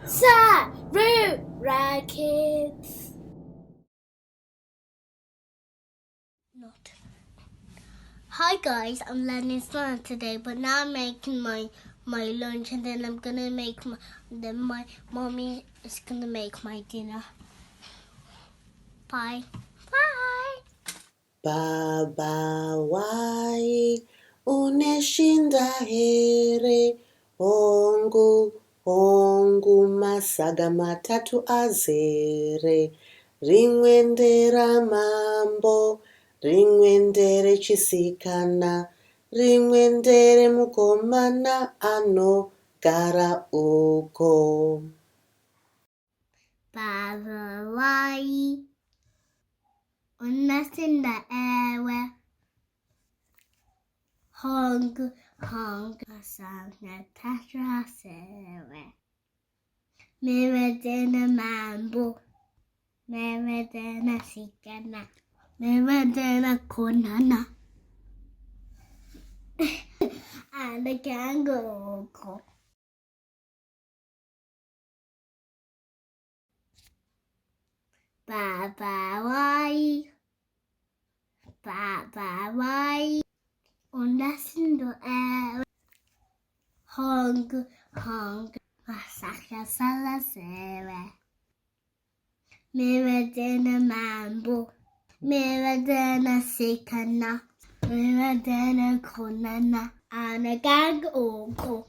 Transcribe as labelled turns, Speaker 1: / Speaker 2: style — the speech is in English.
Speaker 1: SARURA kids. Not. Hi guys, I'm learning Shona today, but now I'm making my lunch, and then I'm gonna make my mommy is gonna make my dinner. Bye. Bye.
Speaker 2: Baa Baa Hwai, uneshinda here, hongu hongu masaga matatu azere, rimwe nderamambo, rimwe nderechisikana, rimwe nderemukomana anogara uko.
Speaker 1: Baa Baa Hwai, uneshinda here, hongu masaga matatu azere. Meredena mambo, meredena sikana, meredena konana, and a kangaroo. Baa Baa Hwai, Baa Baa Hwai, unnasindo air, hong, masaka salasere. Meredena mambo, meredena sikana, meredena konana, and a kangaroo.